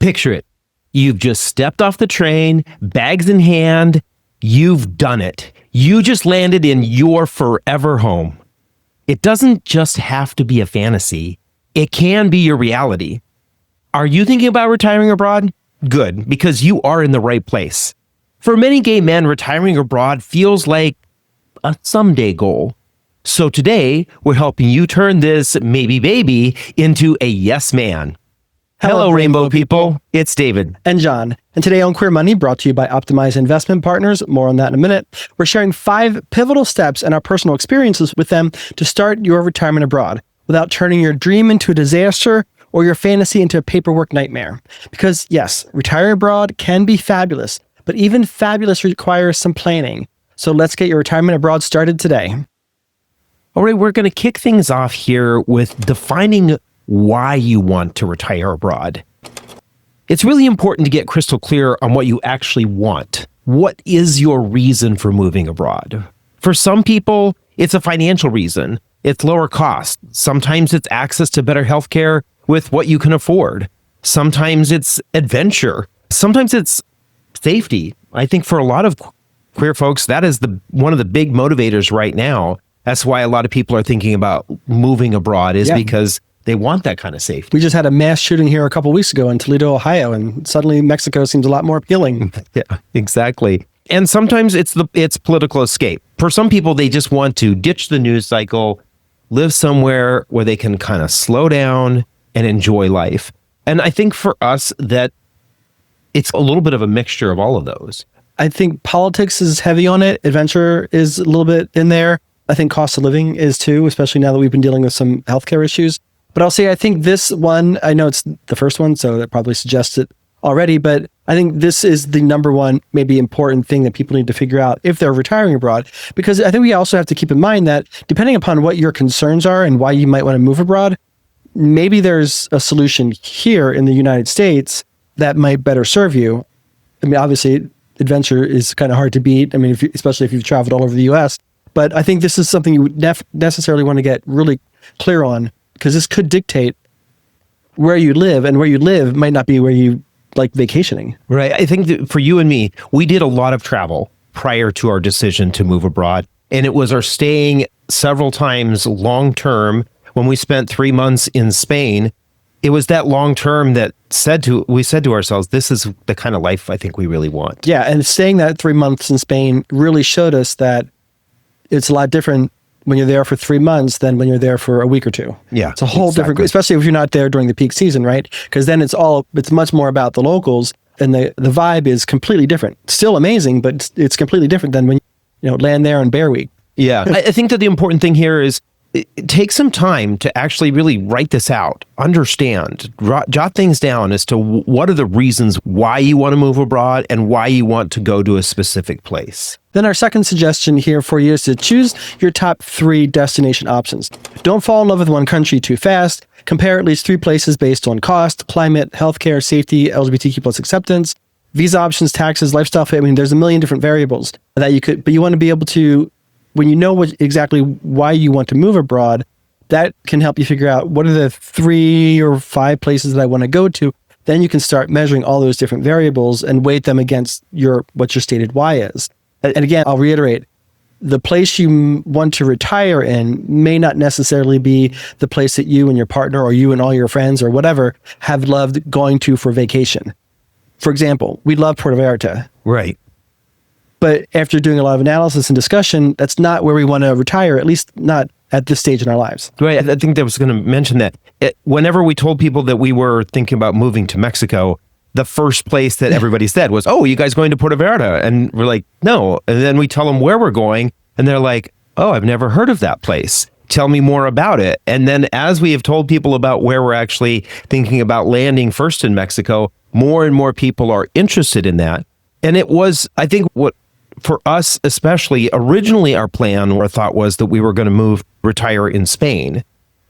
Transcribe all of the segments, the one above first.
Picture it. You've just stepped off the train, bags in hand. You've done it. You just landed in your forever home. It doesn't just have to be a fantasy. It can be your reality. Are you thinking about retiring abroad? Good, because you are in the right place. For many gay men, retiring abroad feels like a someday goal. So today, we're helping you turn this maybe baby into a yes man. Hello, Rainbow people. It's David. And John. And today on Queer Money, brought to you by Optimize Investment Partners, more on that in a minute, we're sharing 5 pivotal steps and our personal experiences with them to start your retirement abroad without turning your dream into a disaster or your fantasy into a paperwork nightmare. Because yes, retiring abroad can be fabulous, but even fabulous requires some planning. So let's get your retirement abroad started today. All right, we're going to kick things off here with defining why you want to retire abroad. It's really important to get crystal clear on what you actually want. What is your reason for moving abroad? For some people, it's a financial reason. It's lower cost. Sometimes it's access to better healthcare with what you can afford. Sometimes it's adventure. Sometimes it's safety. I think for a lot of queer folks, that is one of the big motivators right now. That's why a lot of people are thinking about moving abroad because they want that kind of safety. We just had a mass shooting here a couple of weeks ago in Toledo, Ohio, and suddenly Mexico seems a lot more appealing. Yeah, exactly. And sometimes it's political escape. For some people, they just want to ditch the news cycle, live somewhere where they can kind of slow down and enjoy life. And I think for us that it's a little bit of a mixture of all of those. I think politics is heavy on it. Adventure is a little bit in there. I think cost of living is too, especially now that we've been dealing with some healthcare issues. But I'll say, I think this one, I know it's the first one, so that probably suggests it already, but I think this is the number one, maybe important thing that people need to figure out if they're retiring abroad. Because I think we also have to keep in mind that depending upon what your concerns are and why you might want to move abroad, maybe there's a solution here in the United States that might better serve you. I mean, obviously, adventure is kind of hard to beat. I mean, especially if you've traveled all over the US. But I think this is something you would necessarily want to get really clear on, because this could dictate where you live, and where you live might not be where you like vacationing. Right. I think that for you and me, we did a lot of travel prior to our decision to move abroad. And it was our staying several times long-term. When we spent 3 months in Spain, it was that long-term that we said to ourselves, this is the kind of life I think we really want. Yeah. And staying that 3 months in Spain really showed us that it's a lot different when you're there for 3 months than when you're there for a week or two. Yeah, it's a whole different, especially if you're not there during the peak season, right? Because then it's much more about the locals, and the vibe is completely different. Still amazing, but it's completely different than when you land there on Bear Week. Yeah, I think that the important thing here is take some time to actually really write this out, understand, jot things down as to what are the reasons why you want to move abroad and why you want to go to a specific place. Then our second suggestion here for you is to choose your top 3 destination options. Don't fall in love with one country too fast. Compare at least 3 places based on cost, climate, healthcare, safety, LGBTQ plus acceptance, visa options, taxes, lifestyle. I mean, there's a million different variables that but you want to be able to, when you know exactly why you want to move abroad, that can help you figure out what are the 3 or 5 places that I want to go to. Then you can start measuring all those different variables and weight them against what your stated why is. And again, I'll reiterate, the place you want to retire in may not necessarily be the place that you and your partner or you and all your friends or whatever have loved going to for vacation. For example, we love Puerto Vallarta. Right. But after doing a lot of analysis and discussion, that's not where we want to retire, at least not at this stage in our lives. Right. I think I was going to mention that. Whenever we told people that we were thinking about moving to Mexico, the first place that everybody said was, oh, you guys going to Puerto Vallarta? And we're like, no. And then we tell them where we're going, and they're like, oh, I've never heard of that place. Tell me more about it. And then as we have told people about where we're actually thinking about landing first in Mexico, more and more people are interested in that. And it was, I think, what for us especially, originally our plan or thought was that we were going to retire in Spain.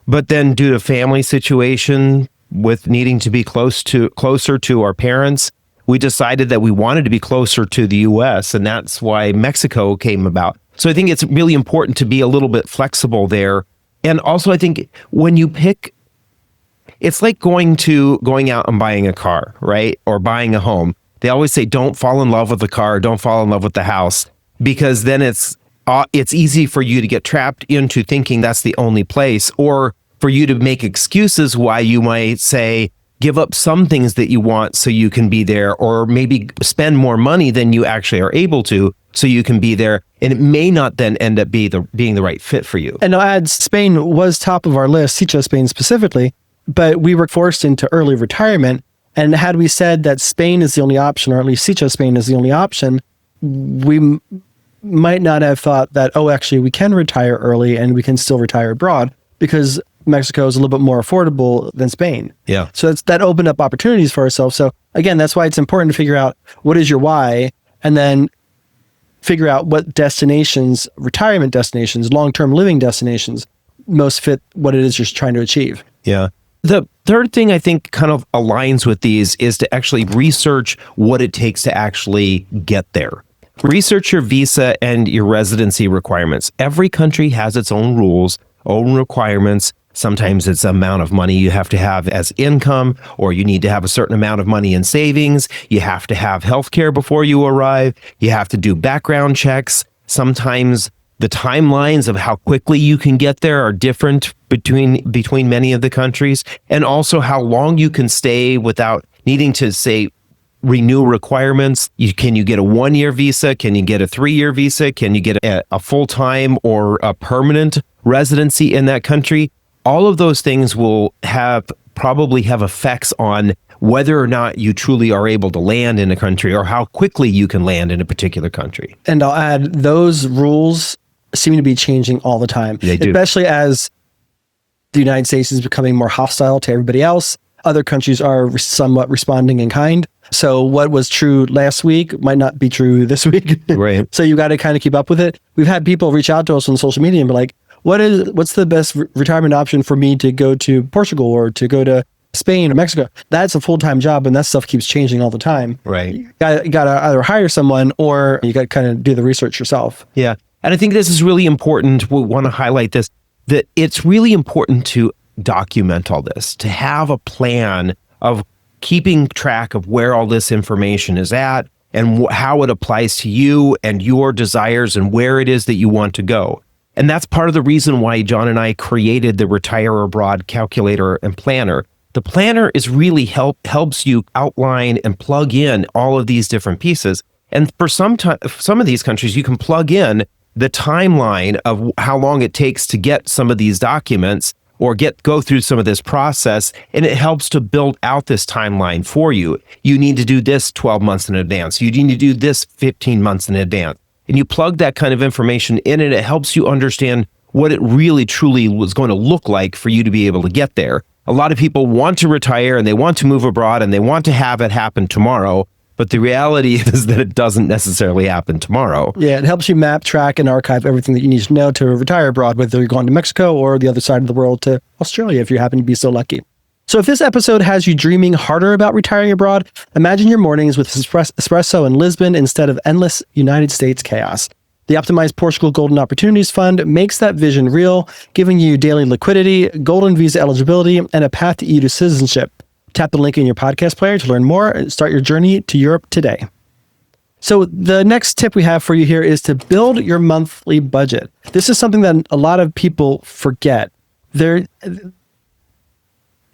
But then due to family situation, with needing to be closer to our parents, we decided that we wanted to be closer to the US, and that's why Mexico came about. So I think it's really important to be a little bit flexible there. And also I think when you pick It's like going out and buying a car, right? Or buying a home. They always say, don't fall in love with the car, don't fall in love with the house, because then it's easy for you to get trapped into thinking that's the only place, or for you to make excuses why you might say, give up some things that you want so you can be there, or maybe spend more money than you actually are able to so you can be there. And it may not then end up being the right fit for you. And I'll add, Spain was top of our list, Sitio Spain specifically, but we were forced into early retirement. And had we said that Spain is the only option, or at least Sitio Spain is the only option, we might not have thought that, oh, actually, we can retire early and we can still retire abroad, because Mexico is a little bit more affordable than Spain. Yeah. So that opened up opportunities for ourselves. So again, that's why it's important to figure out what is your why, and then figure out what destinations, retirement destinations, long-term living destinations, most fit what it is you're trying to achieve. Yeah. The third thing I think kind of aligns with these is to actually research what it takes to actually get there. Research your visa and your residency requirements. Every country has its own rules, own requirements. Sometimes it's the amount of money you have to have as income, or you need to have a certain amount of money in savings. You have to have healthcare before you arrive. You have to do background checks. Sometimes the timelines of how quickly you can get there are different between many of the countries, and also how long you can stay without needing to, say, renew requirements. Can you get a 1-year visa? Can you get a 3-year visa? Can you get a full-time or a permanent residency in that country? All of those things will probably have effects on whether or not you truly are able to land in a country, or how quickly you can land in a particular country. And I'll add, those rules seem to be changing all the time. They do. Especially as the United States is becoming more hostile to everybody else. Other countries are somewhat responding in kind. So what was true last week might not be true this week. Right. So you got to kind of keep up with it. We've had people reach out to us on social media and be like, what's the best retirement option for me to go to Portugal or to go to Spain or Mexico? That's a full-time job, and that stuff keeps changing all the time. Right. You got to either hire someone, or you got to kind of do the research yourself. Yeah. And I think this is really important. We want to highlight this, that it's really important to document all this, to have a plan of keeping track of where all this information is at, and how it applies to you and your desires and where it is that you want to go. And that's part of the reason why John and I created the Retire Abroad Calculator and Planner. The planner is really helps you outline and plug in all of these different pieces. And for some of these countries, you can plug in the timeline of how long it takes to get some of these documents, or go through some of this process, and it helps to build out this timeline for you. You need to do this 12 months in advance. You need to do this 15 months in advance. And you plug that kind of information in, and it helps you understand what it really truly was going to look like for you to be able to get there. A lot of people want to retire, and they want to move abroad, and they want to have it happen tomorrow. But the reality is that it doesn't necessarily happen tomorrow. Yeah, it helps you map, track, and archive everything that you need to know to retire abroad, whether you're going to Mexico or the other side of the world to Australia, if you happen to be so lucky. So if this episode has you dreaming harder about retiring abroad, imagine your mornings with espresso in Lisbon instead of endless United States chaos. The Optimized Portugal Golden Opportunities Fund makes that vision real, giving you daily liquidity, golden visa eligibility, and a path to EU to citizenship. Tap the link in your podcast player to learn more and start your journey to Europe today. So the next tip we have for you here is to build your monthly budget. This is something that a lot of people forget. They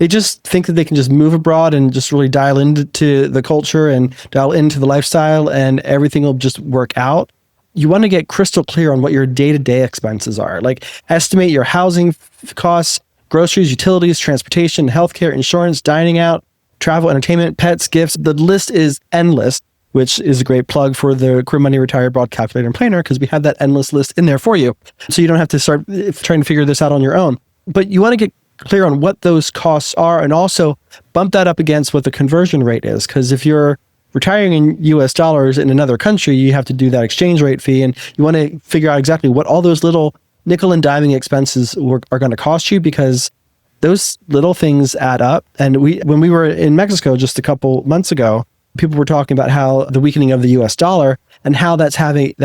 just think that they can just move abroad and just really dial into the culture and dial into the lifestyle, and everything will just work out. You want to get crystal clear on what your day-to-day expenses are. Like, estimate your housing costs, groceries, utilities, transportation, healthcare, insurance, dining out, travel, entertainment, pets, gifts. The list is endless, which is a great plug for the Career Money Retire Abroad Calculator and Planner, because we have that endless list in there for you. So you don't have to start trying to figure this out on your own. But you want to get clear on what those costs are, and also bump that up against what the conversion rate is. Because if you're retiring in US dollars in another country, you have to do that exchange rate fee, and you want to figure out exactly what all those little nickel and diming expenses are going to cost you, because those little things add up. And when we were in Mexico just a couple months ago, people were talking about how the weakening of the US dollar and how that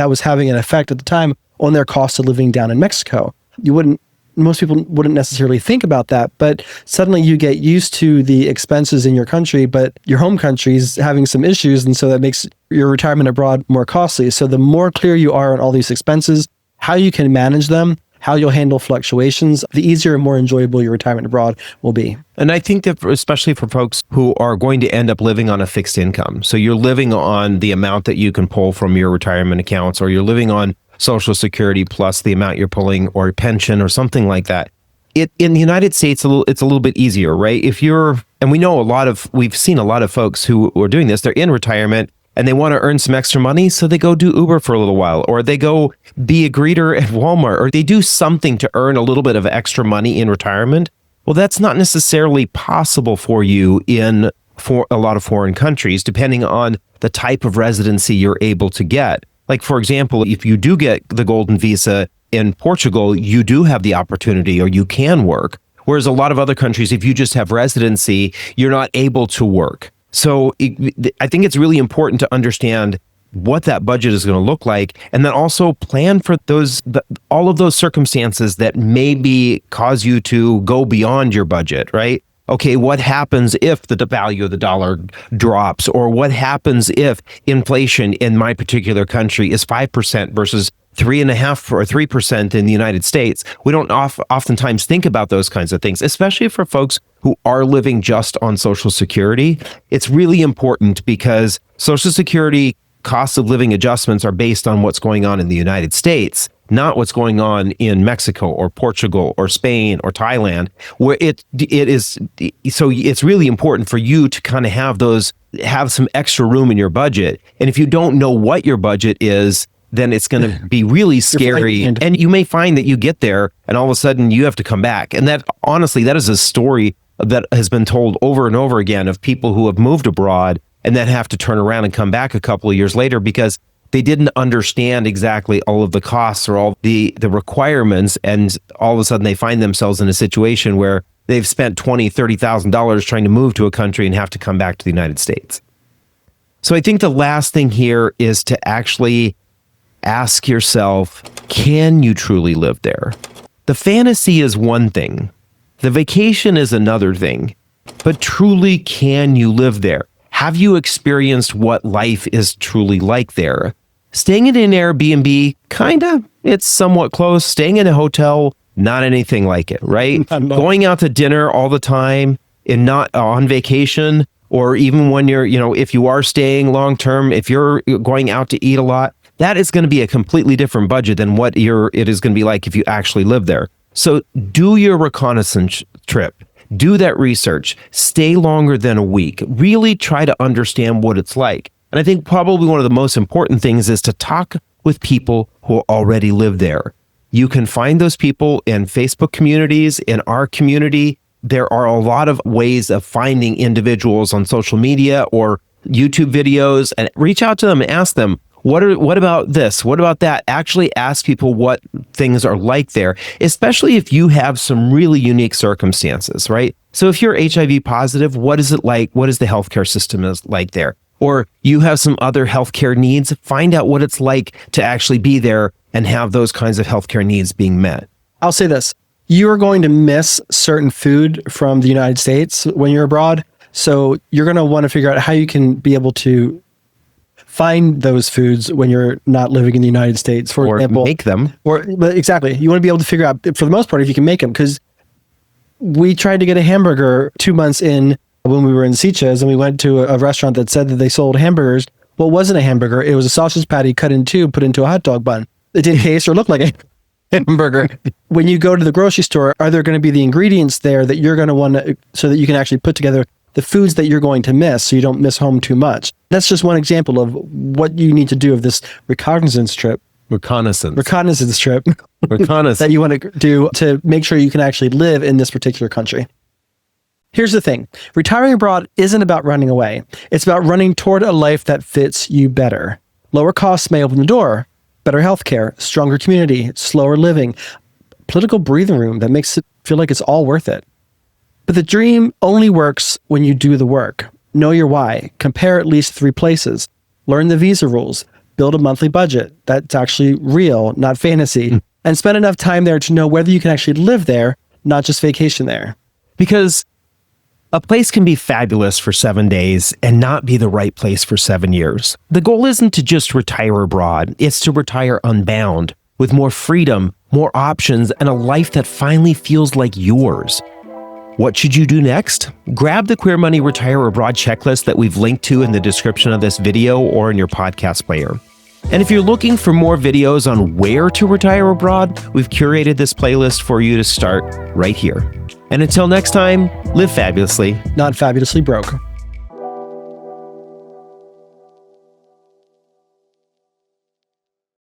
was having an effect at the time on their cost of living down in Mexico. You wouldn't most people wouldn't necessarily think about that, but suddenly you get used to the expenses in your country, but your home country is having some issues. And so that makes your retirement abroad more costly. So the more clear you are on all these expenses, how you can manage them, how you'll handle fluctuations, the easier and more enjoyable your retirement abroad will be. And I think that especially for folks who are going to end up living on a fixed income, so you're living on the amount that you can pull from your retirement accounts, or you're living on Social Security plus the amount you're pulling, or pension or something like that. In the United States, it's a little bit easier, right? And we've seen a lot of folks who are doing this, they're in retirement and they want to earn some extra money, so they go do Uber for a little while, or they go be a greeter at Walmart, or they do something to earn a little bit of extra money in retirement. Well, that's not necessarily possible for you for a lot of foreign countries, depending on the type of residency you're able to get. Like, for example, if you do get the golden visa in Portugal, you do have the opportunity, or you can work. Whereas a lot of other countries, if you just have residency, you're not able to work. So I think it's really important to understand what that budget is going to look like, and then also plan for all of those circumstances that maybe cause you to go beyond your budget, right? Okay, what happens if the value of the dollar drops? Or what happens if inflation in my particular country is 5% versus 3.5% or 3% in the United States? We don't oftentimes think about those kinds of things, especially for folks who are living just on Social Security. It's really important because Social Security cost of living adjustments are based on what's going on in the United States, not what's going on in Mexico or Portugal or Spain or Thailand, where it is. So it's really important for you to kind of have some extra room in your budget. And if you don't know what your budget is, then it's going to be really scary. And you may find that you get there and all of a sudden you have to come back. And that, honestly, that is a story that has been told over and over again of people who have moved abroad and then have to turn around and come back a couple of years later because they didn't understand exactly all of the costs or all the requirements. And all of a sudden they find themselves in a situation where they've spent $20,000, $30,000 trying to move to a country and have to come back to the United States. So I think the last thing here is to actually ask yourself, can you truly live there? The fantasy is one thing. The vacation is another thing. But truly, can you live there? Have you experienced what life is truly like there? Staying in an Airbnb, it's somewhat close. Staying in a hotel, not anything like it, right? Going out to dinner all the time and not on vacation, or even when you're, if you are staying long term, if you're going out to eat a lot, that is going to be a completely different budget than what it is going to be like if you actually live there. So do your reconnaissance trip. Do that research. Stay longer than a week. Really try to understand what it's like. And I think probably one of the most important things is to talk with people who already live there. You can find those people in Facebook communities, in our community. There are a lot of ways of finding individuals on social media or YouTube videos, and reach out to them and ask them, what about this? What about that? Actually ask people what things are like there, especially if you have some really unique circumstances, right? So if you're HIV positive, what is it like? What is the healthcare system like there? Or you have some other healthcare needs, find out what it's like to actually be there and have those kinds of healthcare needs being met. I'll say this. You are going to miss certain food from the United States when you're abroad. So you're going to want to figure out how you can be able to find those foods when you're not living in the United States, for example. Make them. But exactly. You want to be able to figure out, for the most part, if you can make them. Because we tried to get a hamburger 2 months in when we were in Sitges, and we went to a restaurant that said that they sold hamburgers. Well, it wasn't a hamburger. It was a sausage patty cut in two, put into a hot dog bun. It didn't taste or look like a hamburger. When you go to the grocery store, are there going to be the ingredients there that you're going to want to, so that you can actually put together the foods that you're going to miss, so you don't miss home too much? That's just one example of what you need to do of this reconnaissance trip that you want to do to make sure you can actually live in this particular country. Here's the thing. Retiring abroad isn't about running away. It's about running toward a life that fits you better. Lower costs may open the door. Better healthcare, stronger community, slower living, political breathing room that makes it feel like it's all worth it. But the dream only works when you do the work. Know your why. Compare at least 3 places. Learn the visa rules. Build a monthly budget that's actually real, not fantasy. and spend enough time there to know whether you can actually live there, not just vacation there. Because a place can be fabulous for 7 days and not be the right place for 7 years. The goal isn't to just retire abroad, it's to retire unbound, with more freedom, more options, and a life that finally feels like yours. What should you do next? Grab the Queer Money Retire Abroad checklist that we've linked to in the description of this video or in your podcast player. And if you're looking for more videos on where to retire abroad, we've curated this playlist for you to start right here. And until next time, live fabulously, Not fabulously broke.